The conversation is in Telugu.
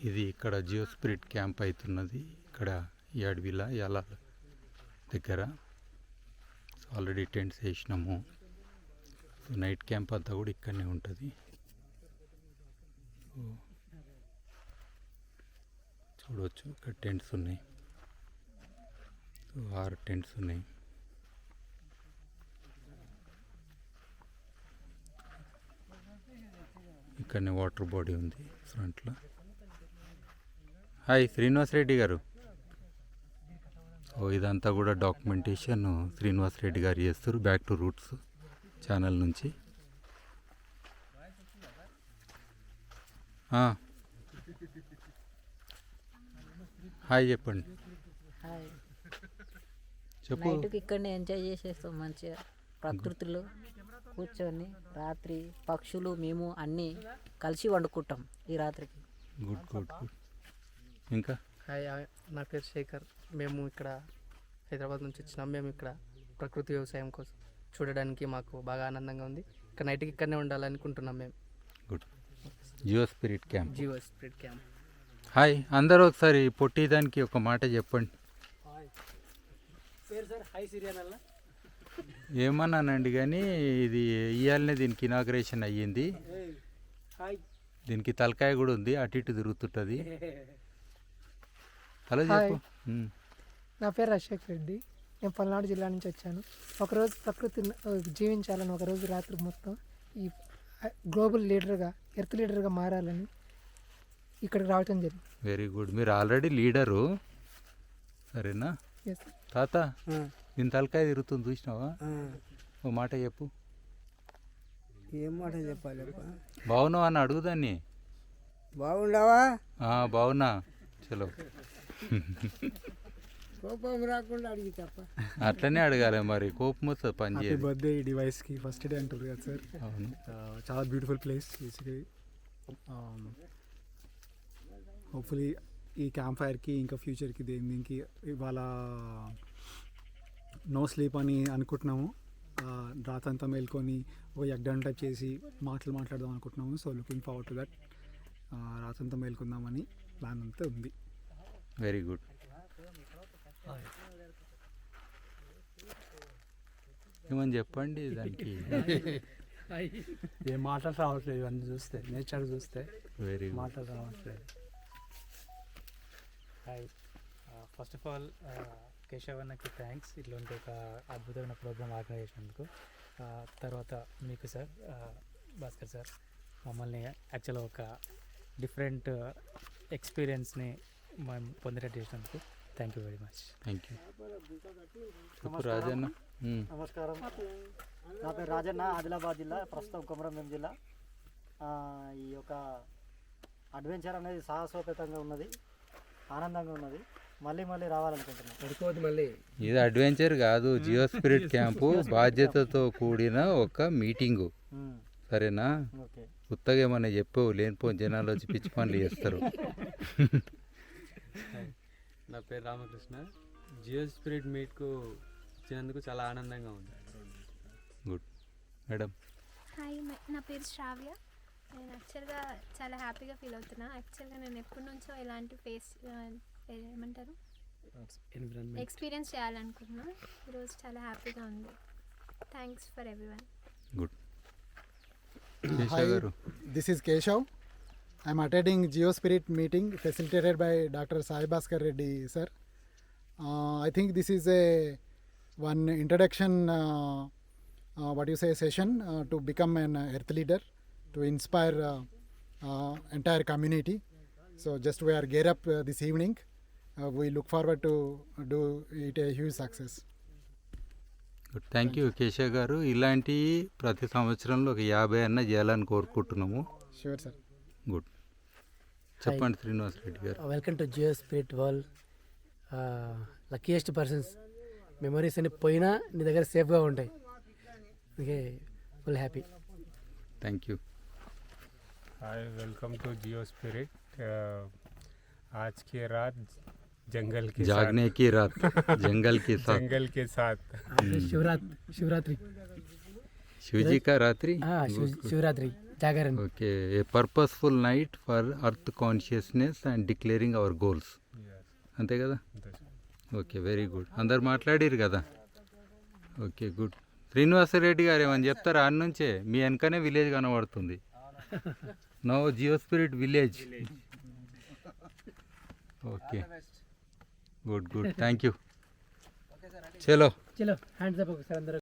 ఇది ఇక్కడ జియో స్పిరిట్ క్యాంప్ అవుతున్నది ఇక్కడ ఈ అడవిలో ఎలా దగ్గర. సో ఆల్రెడీ టెంట్స్ వేసినాము. సో నైట్ క్యాంప్ అంతా కూడా ఇక్కడనే ఉంటుంది. సో చూడవచ్చు ఇక్కడ టెంట్స్ ఉన్నాయి. సో 6 టెంట్స్ ఉన్నాయి. ఇక్కడనే వాటర్ బాడీ ఉంది ఫ్రంట్లో. హాయ్ శ్రీనివాస్ రెడ్డి గారు. ఓ ఇదంతా కూడా డాక్యుమెంటేషన్ శ్రీనివాస్ రెడ్డి గారు చేస్తారు బ్యాక్ టు రూట్స్ ఛానల్ నుంచి. హాయ్ చెప్పండి. హాయ్. చెప్పు. నైట్కి ఇక్కడనే ఎంజాయ్ చేసేస్తాం మంచిగా ప్రకృతిలో కూర్చొని. రాత్రి పక్షులు మేము అన్నీ కలిసి వండుకుంటాం ఈ రాత్రికి. Good good good. ఇంకా హాయ్, నా పేరు శేఖర్. మేము ఇక్కడ హైదరాబాద్ నుంచి వచ్చినాం. మేము ఇక్కడ ప్రకృతి వ్యవసాయం కోసం చూడడానికి మాకు బాగా ఆనందంగా ఉంది. ఇక్కడ నైట్కి ఇక్కడనే ఉండాలనుకుంటున్నాం మేము. Good. Geo spirit camp. Geo spirit camp. Hi అందరూ ఒకసారి పొట్టిదానికి ఒక మాట చెప్పండి. ఏమన్నానండి కానీ ఇది ఇవాళనే దీనికి ఇనాగ్రేషన్ అయ్యింది. దీనికి తలకాయ కూడా ఉంది, అటు ఇటు తిరుగుతుంటుంది. హలో చెప్పు. నా పేరు అశోక్ రెడ్డి. నేను పల్నాడు జిల్లా నుంచి వచ్చాను. ఒకరోజు ప్రకృతి జీవించాలని, ఒకరోజు రాత్రి మొత్తం ఈ గ్లోబల్ లీడర్గా, ఎర్త్ లీడర్గా మారాలని ఇక్కడికి రావటం జరిగింది. Very good. మీరు ఆల్రెడీ లీడరు, సరేనా? ఎస్. తాత దీని తలకాయ తిరుగుతుంది చూసినావా? ఓ మాట చెప్పు. ఏం మాట చెప్పాలి? బాగున్నావా అని అడుగుదాన్ని. బాగుండవా? బాగున్నా. చలో కోపం రాకుండా అడిగి తప్ప. అట్లనే అడగాలి మరి, కోపం వస్తుంది పని హ్యాపీ చేయాలి. బర్త్డే ఈ డివైస్కి ఫస్ట్ డే అంటారు కదా సార్. అవును. చాలా బ్యూటిఫుల్ ప్లేస్ బేసికలీ. హోప్ఫుల్లీ ఈ క్యాంప్ ఫైర్కి ఇంకా ఫ్యూచర్కి దీనికి ఇవాళ నో స్లీప్ అని అనుకుంటున్నాము. రాతంతా మేల్కొని ఒక యగ్డాన్ టైప్ చేసి మాట్లాడదాం అనుకుంటున్నాము. So looking forward to that. రాతంతా మేల్కుందామని ప్లాన్ అంతా ఉంది. Very good. ఏమని చెప్పండి దానికి. ఏం మాటలు రావట్లేదు ఇవన్నీ చూస్తే, నేచర్ చూస్తే వెరీ గుడ్. మాటలు రావట్లేదు. Hi, first of all Keshav అన్నకి థ్యాంక్స్ ఇట్లాంటి ఒక అద్భుతమైన ప్రోగ్రామ్ ఆర్గనైజ్ చేసినందుకు. తర్వాత మీకు సార్, భాస్కర్ సార్, మమ్మల్ని యాక్చువల్గా ఒక డిఫరెంట్ ఎక్స్పీరియన్స్ని మేము పొందేటట్టు చేసినందుకు thank you very much. Thank you. చెప్పు రాజన్న. నమస్కారం. నా పేరు రాజన్న, ఆదిలాబాద్ జిల్లా, ప్రస్తుతం కొమరంభీం జిల్లా. ఈ యొక్క అడ్వెంచర్ అనేది సాహసోపేతంగా ఉన్నది, ఆనందంగా ఉన్నది. మళ్ళీ మళ్ళీ రావాలనుకుంటున్నాను. ఇది అడ్వెంచర్ కాదు, జియో స్పిరిట్ క్యాంపు బాధ్యతతో కూడిన ఒక మీటింగు, సరేనా? ఓకే. కొత్తగా ఏమన్నా చెప్పవు, లేనిపోని జనాలు వచ్చి పిచ్చి పనులు చేస్తారు. నా పేరు రామకృష్ణ. జియో స్పిరిట్ మీట్కు వచ్చినందుకు చాలా ఆనందంగా ఉంది. గుడ్. మేడం. హాయ్, నా పేరు శ్రావ్య. నేను యాక్చువల్గా చాలా హ్యాపీగా ఫీల్ అవుతున్నా. యాక్చువల్గా నేను ఎప్పటి నుంచో ఇలాంటి ఏమంటారు ఎక్స్పీరియన్స్ చేయాలనుకుంటున్నా. ఈరోజు చాలా హ్యాపీగా ఉంది. Thanks for everyone. Good. Hi, this is Keshav. I am attending Geo Spirit meeting facilitated by Dr. Sai Bhaskar Reddy sir. I think this is one introduction, session to become an earth leader, to inspire entire community. So just we are gear up this evening. We look forward to do it a huge success. Good. Thank you Keshav గారు. ఇలాంటి ప్రతి సంవత్సరంలో ఒక 50 అన్న చేయాలని కోరుకుంటున్నాము. Sure sir. గుడ్. చెప్పండి శ్రీనివాస్ రెడ్డి గారు. Welcome to Geo spirit world. Luckiest persons memories అన్ని పోయినా నీ దగ్గర సేఫ్గా ఉంటాయి. అందుకే full happy. Thank you. Hi, welcome to Geo spirit. आज की रात जंगल के जागने की रात जंगल के साथ. जंगल के साथ. शिवरात्रि. शिवजी का रात्रि. शिवरात्रि జాగరణ. Okay, A purposeful night for earth consciousness and declaring hour goals, అంతే కదా? Okay, very good. అందరు మాట్లాడిరు కదా? Okay, good. శ్రీనివాసరెడ్డి గారు ఏమని చెప్తారా? ఆడ నుంచే మీ వెనకనే విలేజ్ కనబడుతుంది. No Geo spirit village. Okay, good good, thank you. చలో చలో హ్యాండ్స్ అప్ ఒకసారి అందరూ.